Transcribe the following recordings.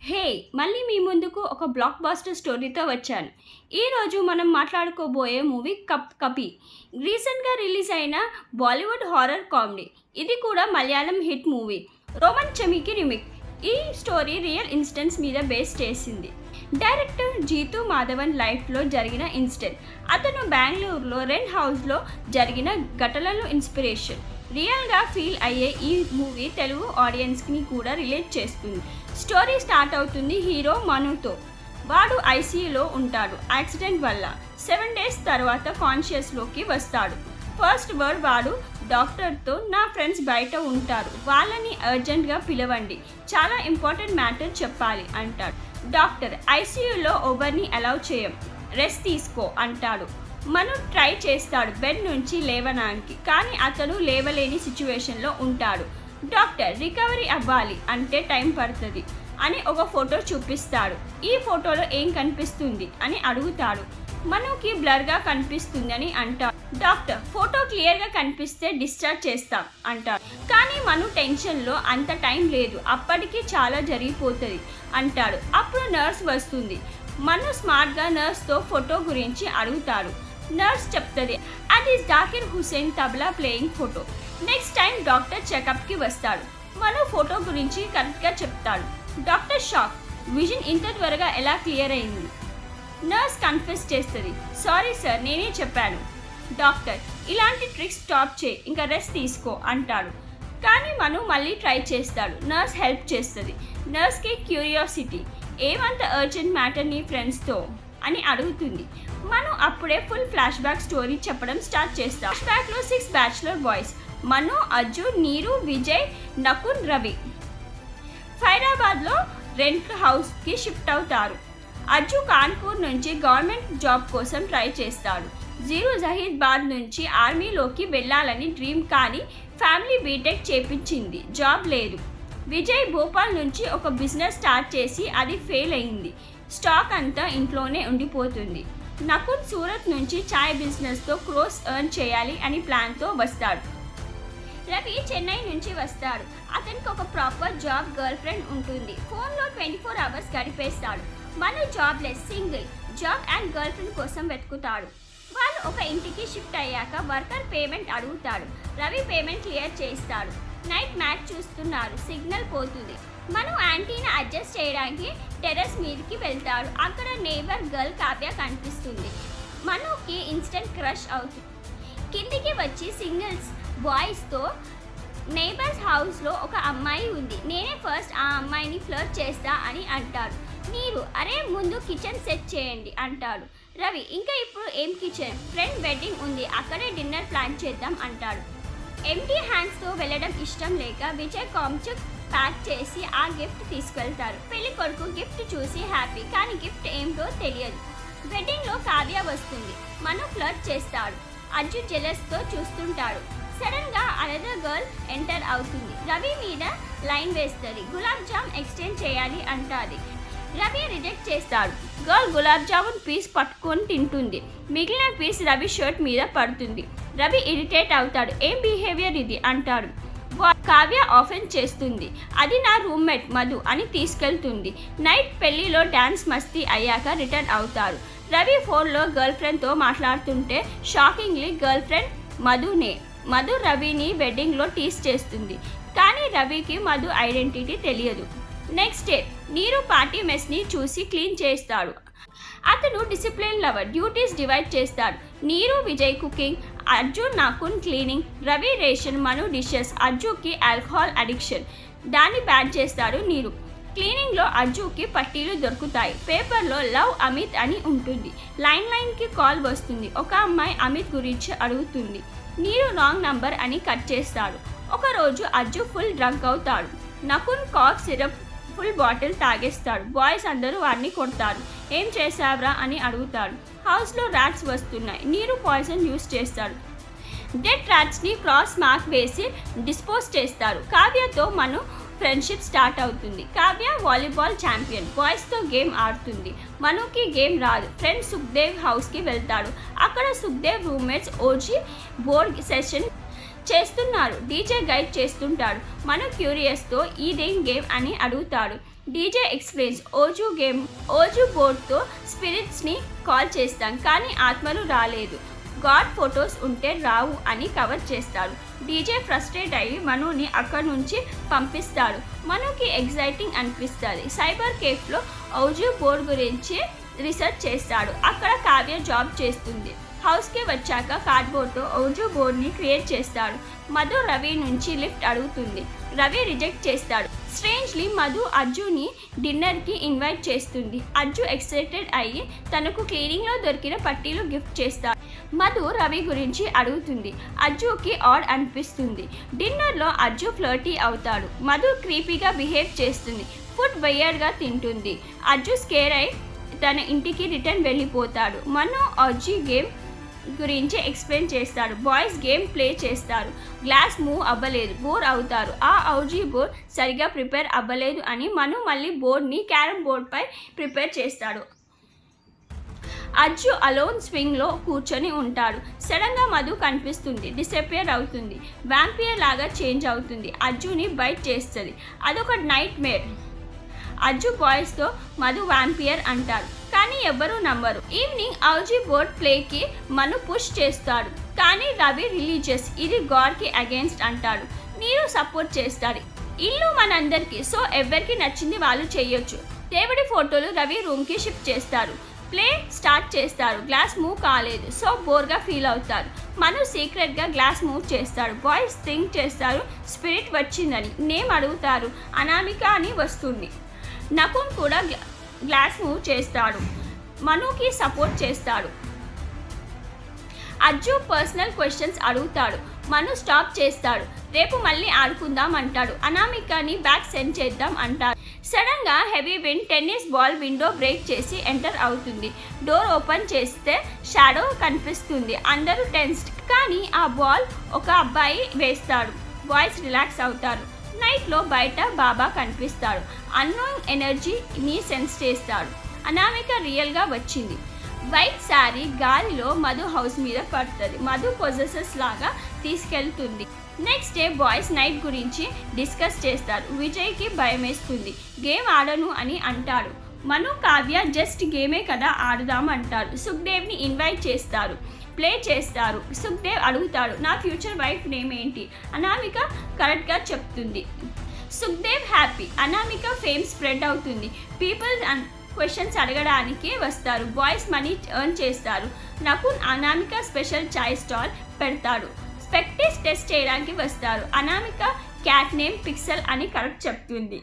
హే! మళ్ళీ మీ ముందుకు ఒక బ్లాక్ బస్టర్ స్టోరీతో వచ్చాను. ఈరోజు మనం మాట్లాడుకోబోయే మూవీ 'కపి'. రీసెంట్‌గా రిలీజ్ అయిన బాలీవుడ్ హారర్ కామెడీ. ఇది కూడా మలయాళం హిట్ మూవీ. 'రోమన్ చమీకి' రీమేక్. ఈ స్టోరీ రియల్ ఇన్సిడెంట్స్ మీద బేస్ చేసింది. డైరెక్టర్ జీతూ మాధవన్ లైఫ్లో జరిగిన ఇన్సిడెంట్. అతను బెంగళూరులో రెంట్ హౌస్లో జరిగిన ఘటనలు ఇన్స్పిరేషన్. రియల్గా ఫీల్ అయ్యే ఈ మూవీ తెలుగు ఆడియన్స్ని కూడా రిలేట్ చేస్తుంది. స్టోరీ స్టార్ట్ అవుతుంది హీరో మనుతో. వాడు ఐసీయూలో ఉంటాడు యాక్సిడెంట్ వల్ల. 7 days తర్వాత కాన్షియస్లోకి వస్తాడు. ఫస్ట్ వర్డ్ వాడు డాక్టర్తో, నా ఫ్రెండ్స్ బయట ఉంటారు, వాళ్ళని అర్జెంట్గా పిలవండి, చాలా ఇంపార్టెంట్ మ్యాటర్ చెప్పాలి అంటాడు. డాక్టర్, ఐసీయూలో ఎవరిని అలౌ చేయం, రెస్ట్ తీసుకో అంటాడు. మను ట్రై చేస్తాడు బెడ్ నుంచి లేవడానికి, కానీ అతను లేవలేని సిచ్యువేషన్లో ఉంటాడు. డాక్టర్, రికవరీ అవ్వాలి అంటే టైం పడుతుంది అని ఒక ఫోటో చూపిస్తాడు. ఈ ఫోటోలో ఏం కనిపిస్తుంది అని అడుగుతాడు. మనుకి బ్లర్గా కనిపిస్తుందని అంటాడు. డాక్టర్, ఫోటో క్లియర్గా కనిపిస్తే డిశ్చార్జ్ చేస్తాం అంటాడు. కానీ మను టెన్షన్లో అంత టైం లేదు, అప్పటికి చాలా జరిగిపోతుంది అంటాడు. అప్పుడు నర్స్ వస్తుంది. మను స్మార్ట్గా నర్స్తో ఫోటో గురించి అడుగుతాడు. నర్స్ చెప్తుంది, అది Zakir Hussain tabla playing photo. Next time doctor చెకప్కి వస్తాడు. మను ఫోటో గురించి కరెక్ట్గా చెప్తాడు. డాక్టర్ షాక్, విజన్ ఇంత త్వరగా ఎలా క్లియర్ అయింది? నర్స్ కన్ఫెస్ చేస్తుంది, సారీ సార్, నేనే చెప్పాను. డాక్టర్, ఇలాంటి ట్రిక్స్ స్టాప్ చేయి, ఇంకా రెస్ట్ తీసుకో అంటాడు. కానీ మను మళ్ళీ ట్రై చేస్తాడు. నర్స్ హెల్ప్ చేస్తుంది. నర్స్కి క్యూరియాసిటీ, ఏమంత అర్జెంట్ మ్యాటర్ నీ ఫ్రెండ్స్తో అని అడుగుతుంది. మను అప్పుడే ఫుల్ ఫ్లాష్ బ్యాక్ స్టోరీ చెప్పడం స్టార్ట్ చేస్తాడు. ఫ్లాష్ బ్యాక్లో 6 బ్యాచులర్ బాయ్స్ మను, అజ్జు, నీరు, విజయ్, నకున్, రవి హైదరాబాద్లో రెంట్ హౌస్కి షిఫ్ట్ అవుతారు. అజ్జు కాన్పూర్ నుంచి గవర్నమెంట్ జాబ్ కోసం ట్రై చేస్తాడు. జీరు జహీరాబాద్ నుంచి ఆర్మీలోకి వెళ్ళాలని డ్రీమ్, కానీ ఫ్యామిలీ బీటెక్ చేపించింది, జాబ్ లేదు. విజయ్ భోపాల్ నుంచి ఒక బిజినెస్ స్టార్ట్ చేసి అది ఫెయిల్ అయింది, స్టాక్ అంతా ఇంట్లోనే ఉండిపోతుంది. నకున్ సూరత్ నుంచి చాయ్ బిజినెస్తో క్రోస్ ఎర్న్ చేయాలి అని ప్లాన్తో వస్తాడు. రవి చెన్నై నుంచి వస్తాడు. అతనికి ఒక ప్రాపర్ జాబ్, గర్ల్ ఫ్రెండ్ ఉంటుంది. ఫోన్లో 24 hours గడిపేస్తాడు. Manu jobless, single, job and girlfriend కోసం వెతుకుతాడు. వాళ్ళు ఒక ఇంటికి షిఫ్ట్ అయ్యాక వర్కర్ పేమెంట్ అడుగుతాడు. రవి పేమెంట్ క్లియర్ చేస్తాడు. నైట్ మ్యాచ్ చూస్తున్నారు, సిగ్నల్ పోతుంది. మను యాంటీని అడ్జస్ట్ చేయడానికి టెర్రస్ మీదకి వెళ్తాడు. అక్కడ నేబర్ గర్ల్ కావ్య కనిపిస్తుంది. మనుకి ఇన్స్టెంట్ క్రష్ అవుతుంది. కిందికి వచ్చి సింగిల్స్ బాయ్స్తో, నేబర్స్ హౌస్లో ఒక అమ్మాయి ఉంది, నేనే ఫస్ట్ ఆ అమ్మాయిని ఫ్లర్ట్ చేస్తా అని అంటాడు. నీరు, అరే ముందు కిచెన్ సెట్ చేయండి అంటాడు. రవి, ఇంకా ఇప్పుడు ఏం కిచెన్, ఫ్రెండ్ వెడ్డింగ్ ఉంది, అక్కడే డిన్నర్ ప్లాన్ చేద్దాం అంటాడు. ఎంటీ హ్యాండ్స్తో వెళ్ళడం ఇష్టం లేక విజయ్ కాంచుక్ ప్యాక్ చేసి ఆ గిఫ్ట్ తీసుకెళ్తారు. పెళ్లి కొడుకు గిఫ్ట్ చూసి హ్యాపీ, కానీ గిఫ్ట్ ఏంటో తెలియదు. వెడ్డింగ్లో కావ్య వస్తుంది. మను ఫ్లర్ట్ చేస్తాడు. అజ్జు జెలస్తో చూస్తుంటాడు. సడన్గా అనదర్ గర్ల్ ఎంటర్ అవుతుంది. రవి మీద లైన్ వేస్తుంది. గులాబ్ జామ్ ఎక్స్చేంజ్ చేయాలి అంటాది. రవి రిజెక్ట్ చేస్తాడు. గర్ల్ గులాబ్ జామున్ పీస్ పట్టుకొని తింటుంది. మిగిలిన పీస్ రవి షర్ట్ మీద పడుతుంది. రవి ఇరిటేట్ అవుతాడు. ఏం బిహేవియర్ ఇది అంటాడు. కావ్య ఆఫెన్స్ చేస్తుంది. అది నా రూమ్మేట్ మధు అని తీసుకెళ్తుంది. నైట్ పెళ్లిలో డ్యాన్స్ మస్తీ అయ్యాక రిటర్న్ అవుతారు. రవి ఫోన్లో గర్ల్ ఫ్రెండ్తో మాట్లాడుతుంటే షాకింగ్లీ గర్ల్ ఫ్రెండ్ మధునే. మధు రవిని వెడ్డింగ్లో టీస్ చేస్తుంది, కానీ రవికి మధు ఐడెంటిటీ తెలియదు. నెక్స్ట్ డే నీరు పార్టీ మెస్ని చూసి క్లీన్ చేస్తాడు. అతను డిసిప్లిన్ లవర్, డ్యూటీస్ డివైడ్ చేస్తాడు. Neeru Vijay cooking, Arjun Nakun cleaning, Ravi ration, Manu dishes. అర్జున్కి ఆల్కహాల్ అడిక్షన్, దాన్ని బ్యాన్ చేస్తాడు నీరు. క్లీనింగ్లో అర్జున్కి పట్టీలు దొరుకుతాయి. పేపర్లో లవ్ అమిత్ అని ఉంటుంది. లైన్కి కాల్ వస్తుంది. ఒక అమ్మాయి అమిత్ గురించి అడుగుతుంది. నీరు రాంగ్ నంబర్ అని కట్ చేస్తాడు. ఒకరోజు అర్జున్ ఫుల్ డ్రంక్ అవుతాడు. Nakun cough syrup full bottle తాగేస్తాడు. బాయ్స్ అందరూ వాడిని కొడతారు. ఏం చేసావురా అని అడుగుతాడు. హౌస్లో ర్యాట్స్ వస్తున్నాయి. నీరు పాయిజన్ యూస్ చేస్తాడు. డెడ్ ర్యాట్స్ని క్రాస్ మార్క్ వేసి డిస్పోజ్ చేస్తారు. కావ్యతో మను ఫ్రెండ్షిప్ స్టార్ట్ అవుతుంది. కావ్య వాలీబాల్ ఛాంపియన్, బాయ్స్తో గేమ్ ఆడుతుంది. మనుకి గేమ్ రాదు. ఫ్రెండ్ సుఖ్దేవ్ హౌస్కి వెళ్తాడు. అక్కడ Sukhdev roommates OG board session చేస్తున్నారు. డీజే గైడ్ చేస్తుంటాడు. మను క్యూరియస్తో ఇదేం గేమ్ అని అడుగుతాడు. డీజే ఎక్స్ప్లెయిన్స్ ఓజు బోర్డ్తో స్పిరిట్స్ని కాల్ చేస్తాం కానీ ఆత్మలు రాలేదు. గాడ్ ఫొటోస్ ఉంటే రావు అని కవర్ చేస్తాడు. డీజే ఫ్రస్ట్రేట్ అయ్యి మనుని అక్కడి నుంచి పంపిస్తాడు. మనుకి ఎగ్జైటింగ్ అనిపిస్తుంది. సైబర్ కేఫ్లో ఓజు బోర్డ్ గురించి రీసెర్చ్ చేస్తాడు. అక్కడ కావ్య జాబ్ చేస్తుంది. హౌస్కి వచ్చాక కార్డ్బోర్డ్తో ఓజు బోర్డ్ని క్రియేట్ చేస్తాడు. మధు రవి నుంచి లిఫ్ట్ అడుగుతుంది. రవి రిజెక్ట్ చేస్తాడు. స్ట్రేంజ్లీ మధు అజ్జుని డిన్నర్కి ఇన్వైట్ చేస్తుంది. అజ్జు ఎక్సైటెడ్ అయ్యి తనకు క్లీనింగ్లో దొరికిన పట్టీలు గిఫ్ట్ చేస్తాడు. మధు రవి గురించి అడుగుతుంది. అజ్జుకి ఆడ్ అనిపిస్తుంది. డిన్నర్లో అజ్జు ఫ్లర్టీ అవుతాడు. మధు క్రీపీగా బిహేవ్ చేస్తుంది. ఫుడ్ వెయ్యర్గా తింటుంది. అజ్జు స్కేర్ అయి తన ఇంటికి రిటర్న్ వెళ్ళిపోతాడు. మను అజ్జు గేమ్ గురించి ఎక్స్ప్లెయిన్ చేస్తాడు. బాయ్స్ గేమ్ ప్లే చేస్తారు. గ్లాస్ మూవ్ అవ్వలేదు, బోర్ అవుతారు. ఆ ఔజీ బోర్డ్ సరిగా ప్రిపేర్ అవ్వలేదు అని మను మళ్ళీ బోర్డ్ని క్యారమ్ బోర్డ్పై ప్రిపేర్ చేస్తాడు. అజ్జు అలోన్ స్వింగ్లో కూర్చొని ఉంటాడు. సడన్గా మధు కనిపిస్తుంది. డిసపియర్ అవుతుంది. వ్యాంపియర్ లాగా చేంజ్ అవుతుంది. అజ్జుని బైట్ చేస్తుంది. అదొక నైట్ మేర్. అజ్జు బాయ్స్తో మధు వ్యాంపియర్ అంటారు కానీ ఎవ్వరూ నమ్మరు. ఈవినింగ్ ఔజీ బోర్డ్ ప్లేకి మను పుష్ చేస్తాడు కానీ రవి రిలీజియస్, ఇది గాడ్కి అగేన్స్ట్ అంటాడు. నీరు సపోర్ట్ చేస్తాడు. ఇల్లు మనందరికీ, సో ఎవరికి నచ్చింది వాళ్ళు చేయొచ్చు. దేవుడి ఫోటోలు రవి రూమ్కి షిఫ్ట్ చేస్తారు. ప్లే స్టార్ట్ చేస్తారు. గ్లాస్ మూవ్ కాలేదు, సో బోర్గా ఫీల్ అవుతారు. మను సీక్రెట్గా గ్లాస్ మూవ్ చేస్తాడు. బాయ్స్ థింక్ చేస్తారు స్పిరిట్ వచ్చిందని. నేమ్ అడుగుతారు. అనామిక అని వస్తుంది. నకున్ కూడా గ్లాస్ మూవ్ చేస్తాడు. మనుకి సపోర్ట్ చేస్తాడు. అజ్జు పర్సనల్ క్వశ్చన్స్ అడుగుతాడు. మను స్టాప్ చేస్తాడు. రేపు మళ్ళీ ఆడుకుందాం అంటాడు. అనామికని బ్యాక్ సెండ్ చేద్దాం అంటాడు. సడన్గా heavy wind tennis ball window break చేసి ఎంటర్ అవుతుంది. డోర్ ఓపెన్ చేస్తే షాడో కనిపిస్తుంది. అందరూ టెన్స్డ్ కానీ ఆ బాల్ ఒక అబ్బాయి వేస్తాడు. బాయ్స్ రిలాక్స్ అవుతారు. నైట్లో బయట బాబా కనిపిస్తాడు. అన్నోన్ ఎనర్జీని సెన్స్ చేస్తాడు. అనామిక రియల్గా వచ్చింది. వైట్ శారీ గాలిలో మధు హౌస్ మీద పడుతుంది. మధు పొజెసెస్ లాగా తీసుకెళ్తుంది. నెక్స్ట్ డే బాయ్స్ నైట్ గురించి డిస్కస్ చేస్తారు. విజయ్కి భయమేస్తుంది. గేమ్ ఆడను అని అంటాడు. మను కావ్య జస్ట్ గేమే కదా ఆడుదాం అంటారు. సుఖ్దేవ్ని ఇన్వైట్ చేస్తారు. ప్లే చేస్తారు. సుఖ్దేవ్ అడుగుతాడు నా ఫ్యూచర్ వైఫ్ నేమ్ ఏంటి. అనామిక కరెక్ట్గా చెప్తుంది. Sukhdev happy. Anamika fame spread అవుతుంది. పీపుల్ క్వశ్చన్స్ అడగడానికి వస్తారు. బాయ్స్ మనీ ఎర్న్ చేస్తారు. నకున్ అనామిక స్పెషల్ చాయ్ స్టాల్ పెడతాడు. స్పెక్టిస్ టెస్ట్ చేయడానికి వస్తారు. అనామిక క్యాట్ నేమ్ పిక్సెల్ అని కరెక్ట్ చెప్తుంది.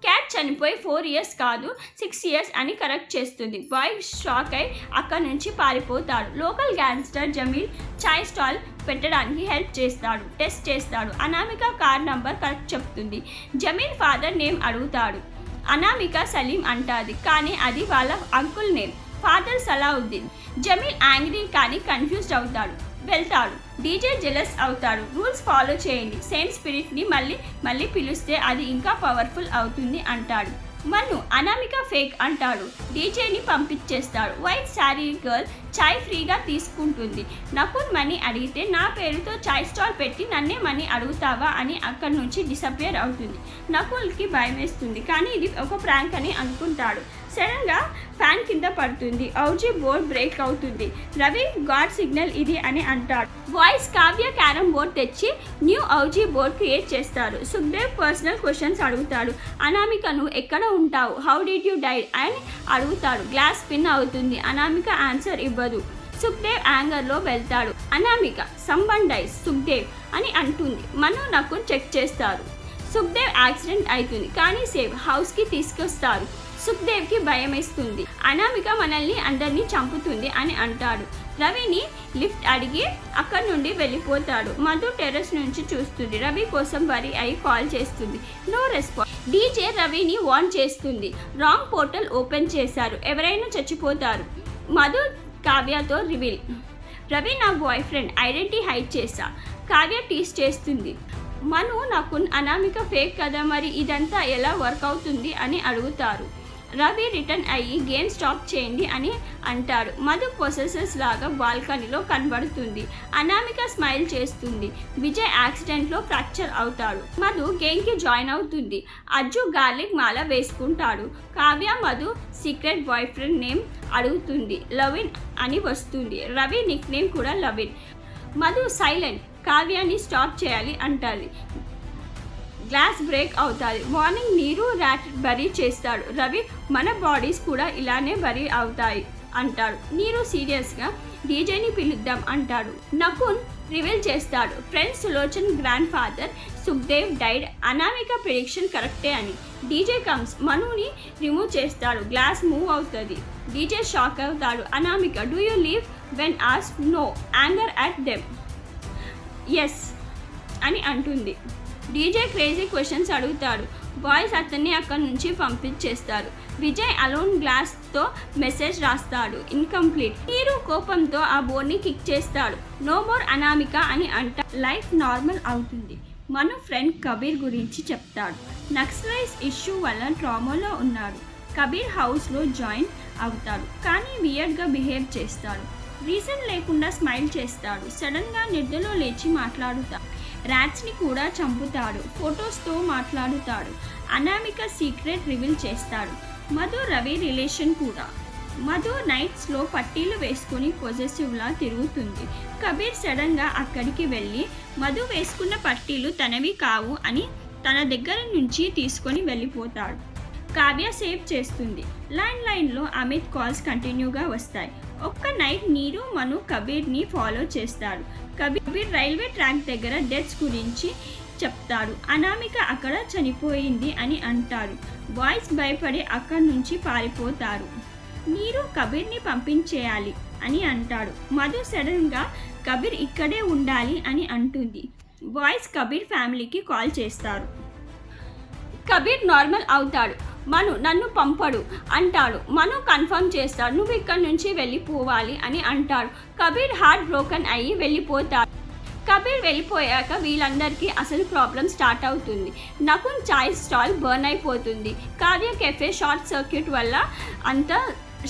క్యాట్ చనిపోయి 4 years కాదు 6 years అని కరెక్ట్ చేస్తుంది. బాయ్ షాక్ అయి అక్కడి నుంచి పారిపోతాడు. లోకల్ గ్యాంగ్స్టర్ జమీల్ చాయ్ స్టాల్ పెట్టడానికి హెల్ప్ చేస్తాడు. టెస్ట్ చేస్తాడు. అనామిక కార్ నంబర్ కరెక్ట్ చెప్తుంది. జమీల్ ఫాదర్ నేమ్ అడుగుతాడు. అనామిక సలీం అంటాది కానీ అది వాళ్ళ uncle name. Father Salahuddin. Jameel angry కానీ కన్ఫ్యూజ్డ్ అవుతాడు. వెళ్తాడు. డీజే జెలస్ అవుతాడు. రూల్స్ ఫాలో చేయండి. సేమ్ స్పిరిట్ని మళ్ళీ పిలిస్తే అది ఇంకా పవర్ఫుల్ అవుతుంది అంటాడు. మను అనామిక ఫేక్ అంటాడు. డీజేని పంపించేస్తాడు. వైట్ శారీ గర్ల్ చాయ్ ఫ్రీగా తీసుకుంటుంది. నకున్ మనీ అడిగితే నా పేరుతో చాయ్ స్టాల్ పెట్టి నన్నే మనీ అడుగుతావా అని అక్కడి నుంచి డిసపియర్ అవుతుంది. నకుల్కి భయం వేస్తుంది కానీ ఇది ఒక ప్రాంక్ అని అనుకుంటాడు. సడన్గా ఫ్యాన్ కింద పడుతుంది. ఔజీ బోర్డ్ బ్రేక్ అవుతుంది. రవి గాడ్ సిగ్నల్ ఇది అని అంటాడు. బాయ్స్ కావ్య క్యారమ్ బోర్డ్ తెచ్చి న్యూ ఔజీ బోర్డ్ క్రియేట్ చేస్తారు. సుఖ్దేవ్ పర్సనల్ క్వశ్చన్స్ అడుగుతాడు. అనామిక నువ్వు ఎక్కడ ఉంటావు, హౌ డిడ్ యూ డైడ్ అని అడుగుతాడు. గ్లాస్ స్పిన్ అవుతుంది. అనామిక ఆన్సర్ ఇవ్వదు. సుఖ్దేవ్ యాంగర్లో వెళ్తాడు. అనామిక సంవన్ డైస్ సుఖ్దేవ్ అని అంటుంది. మను నకున్ చెక్ చేస్తారు. సుఖ్దేవ్ యాక్సిడెంట్ అవుతుంది కానీ సేవ్ హౌస్కి తీసుకొస్తారు. సుఖ్దేవ్కి భయం వేస్తుంది. అనామిక మనల్ని అందరినీ చంపుతుంది అని అంటాడు. రవిని లిఫ్ట్ అడిగి అక్కడి నుండి వెళ్ళిపోతాడు. మధు టెర్రస్ నుంచి చూస్తుంది. రవి కోసం వరి అయి కాల్ చేస్తుంది. No response. డీజే రవిని వార్న్ చేస్తుంది. రాంగ్ పోర్టల్ ఓపెన్ చేశారు. ఎవరైనా చచ్చిపోతారు. మధు కావ్యతో రివీల్. రవి నా బాయ్ ఫ్రెండ్, ఐడెంటిటీ హైడ్ చేశా. కావ్య టీస్ చేస్తుంది. మను నకున్ అనామిక ఫేక్ కదా మరి ఇదంతా ఎలా వర్క్ అవుతుంది అని అడుగుతారు. రవి రిటర్న్ అయ్యి గేమ్ స్టాప్ చేయండి అని అంటాడు. మధు పొసెసెస్ లాగా బాల్కనీలో కనబడుతుంది. అనామిక స్మైల్ చేస్తుంది. విజయ్ యాక్సిడెంట్లో ఫ్రాక్చర్ అవుతాడు. మధు గేమ్కి జాయిన్ అవుతుంది. అజ్జు గార్లిక్ మాల వేసుకుంటాడు. Kavya Madhu secret boy friend name అడుగుతుంది. లవిన్ అని వస్తుంది. రవి నిక్ నేమ్ కూడా లవిన్. మధు సైలెంట్. కావ్యాన్ని స్టాప్ చేయాలి అంటారు. గ్లాస్ బ్రేక్ అవుతుంది. మార్నింగ్ నీరు ర్యాట్ బరీ చేస్తాడు. రవి మన బాడీస్ కూడా ఇలానే బరీ అవుతాయి అంటాడు. నీరు సీరియస్గా డీజేని పిలుద్దాం అంటాడు. నకున్ రివీల్ చేస్తాడు. Friend Sulochan grandfather Sukhdev died. Anamika prediction కరెక్టే అని. DJ comes. మనుని రిమూవ్ చేస్తాడు. గ్లాస్ మూవ్ అవుతుంది. డీజే షాక్ అవుతాడు. Anamika do you leave when ask no anger at them yes అని అంటుంది. డీజే క్రేజీ క్వశ్చన్స్ అడుగుతాడు. బాయ్స్ అతన్ని అక్కడి నుంచి పంపించేస్తారు. విజయ్ అలోన్ గ్లాస్తో మెసేజ్ రాస్తాడు. ఇన్కంప్లీట్. నీరు కోపంతో ఆ బోర్డ్ని కిక్ చేస్తాడు. నో మోర్ అనామిక అని అంట. లైఫ్ నార్మల్ అవుతుంది. మను ఫ్రెండ్ కబీర్ గురించి చెప్తాడు. నక్సలైజ్ ఇష్యూ వల్ల ట్రామాలో ఉన్నాడు. కబీర్ హౌస్లో జాయిన్ అవుతాడు. కానీ వియర్డ్గా బిహేవ్ చేస్తాడు. రీజన్ లేకుండా స్మైల్ చేస్తాడు. సడన్గా నిద్రలో లేచి మాట్లాడుతాడు. ర్యాట్స్ని కూడా చంపుతాడు. ఫొటోస్తో మాట్లాడుతాడు. అనామిక సీక్రెట్ రివీల్ చేస్తాడు. మధు రవి రిలేషన్ కూడా. మధు నైట్స్లో పట్టీలు వేసుకొని పొజెసివ్లా తిరుగుతుంది. కబీర్ సడన్గా అక్కడికి వెళ్ళి మధు వేసుకున్న పట్టీలు తనవి కావు అని తన దగ్గర నుంచి తీసుకొని వెళ్ళిపోతాడు. కావ్య సేవ్ చేస్తుంది. లైన్లో అమిత్ కాల్స్ కంటిన్యూగా వస్తాయి. ఒక్క నైట్ నీరు మను కబీర్ని ఫాలో చేస్తాడు. కబీర్ రైల్వే ట్రాక్ దగ్గర డెత్స్ గురించి చెప్తాడు. అనామిక అక్కడ చనిపోయింది అని అంటారు. బాయ్స్ భయపడి అక్కడి నుంచి పారిపోతారు. నీరు కబీర్ని పంపించేయాలి అని అంటాడు. మధు సడన్గా కబీర్ ఇక్కడే ఉండాలి అని అంటుంది. బాయ్స్ కబీర్ ఫ్యామిలీకి కాల్ చేస్తారు. కబీర్ నార్మల్ అవుతాడు. మను నన్ను పంపడు అంటాడు. మను కన్ఫర్మ్ చేస్తాడు. నువ్వు ఇక్కడి నుంచి వెళ్ళిపోవాలి అని అంటాడు. కబీర్ హార్ట్ బ్రోకన్ అయ్యి వెళ్ళిపోతాడు. కబీర్ వెళ్ళిపోయాక వీళ్ళందరికీ అసలు ప్రాబ్లం స్టార్ట్ అవుతుంది. నకున్ చాయ్ స్టాల్ బర్న్ అయిపోతుంది. కావ్య కెఫే షార్ట్ సర్క్యూట్ వల్ల అంతా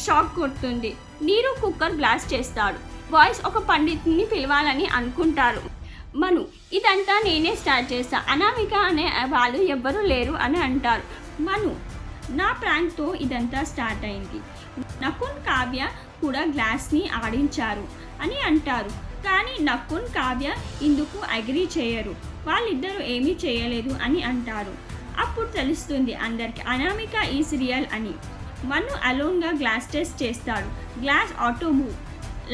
షాక్ కొడుతుంది. నీరు కుక్కర్ బ్లాస్ట్ చేస్తాడు. బాయ్స్ ఒక పండితుని పిలవాలని అనుకుంటారు. మను ఇదంతా నేనే స్టార్ట్ చేస్తా. అనామిక అనే వాళ్ళు ఎవ్వరూ లేరు అని అంటారు. మను నా ప్రాంక్తో ఇదంతా స్టార్ట్ అయింది. నకున్ కావ్య కూడా గ్లాస్ని ఆడించారు అని అంటారు. కానీ నకున్ కావ్య ఇందుకు అగ్రీ చేయరు. వాళ్ళిద్దరూ ఏమీ చేయలేదు అని అంటారు. అప్పుడు తెలుస్తుంది అందరికి అనామిక ఈజ్ రియల్ అని. మను అలోన్గా గ్లాస్ టెస్ట్ చేస్తాడు. Glass auto move.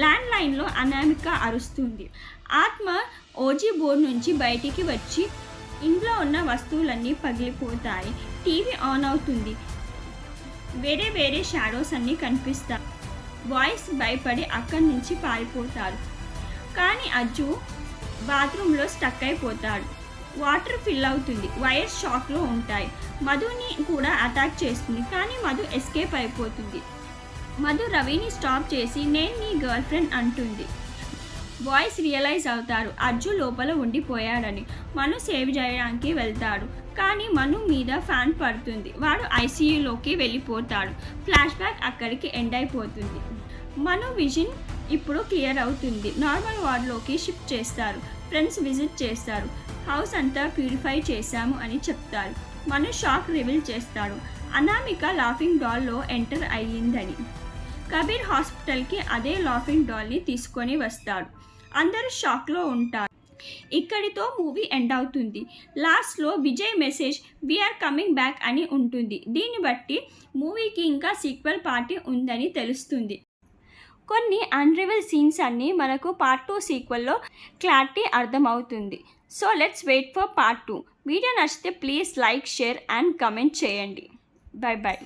ల్యాండ్లైన్లో అనామిక అరుస్తుంది. ఆత్మ ఓజీ బోర్డు నుంచి బయటికి వచ్చి ఇంట్లో ఉన్న వస్తువులన్నీ పగిలిపోతాయి. టీవీ ఆన్ అవుతుంది. వేరే షాడోస్ అన్నీ కనిపిస్తాయి. బాయ్స్ భయపడి అక్కడి నుంచి పారిపోతారు. కానీ అజ్జు బాత్రూంలో స్టక్ అయిపోతాడు. వాటర్ ఫిల్ అవుతుంది. వైర్స్ షాక్లో ఉంటాయి. మధుని కూడా అటాక్ చేస్తుంది. కానీ మధు ఎస్కేప్ అయిపోతుంది. మధు రవిని స్టాప్ చేసి నేను నీ గర్ల్ ఫ్రెండ్ అంటుంది. బాయ్స్ రియలైజ్ అవుతారు అజ్జు లోపల ఉండిపోయాడని. మను సేవ్ చేయడానికి వెళ్తాడు. కానీ మను మీద ఫ్యాన్ పడుతుంది. వాడు ఐసీయూలోకి వెళ్ళిపోతాడు. ఫ్లాష్ బ్యాక్ అక్కడికి ఎండ్ అయిపోతుంది. మను విజన్ ఇప్పుడు క్లియర్ అవుతుంది. నార్మల్ వార్డ్లోకి షిఫ్ట్ చేస్తారు. ఫ్రెండ్స్ విజిట్ చేస్తారు. హౌస్ అంతా ప్యూరిఫై చేశాము అని చెప్తారు. మను షాక్ రివీల్ చేస్తాడు. అనామిక లాఫింగ్ డాల్లో ఎంటర్ అయ్యిందని. కబీర్ హాస్పిటల్కి అదే లాఫింగ్ డాల్ని తీసుకొని వస్తాడు. అందరూ షాక్లో ఉంటారు. ఇక్కడితో మూవీ ఎండ్ అవుతుంది. లాస్ట్లో Vijay message we are coming back అని ఉంటుంది. దీన్ని బట్టి మూవీకి ఇంకా సీక్వెల్ పార్టీ ఉందని తెలుస్తుంది. కొన్ని అన్రివెల్ సీన్స్ అన్నీ మనకు పార్ట్ 2 సీక్వెల్లో క్లారిటీ అర్థమవుతుంది. So let's wait for part 2. Video నచ్చితే please like, share and comment చేయండి. బై.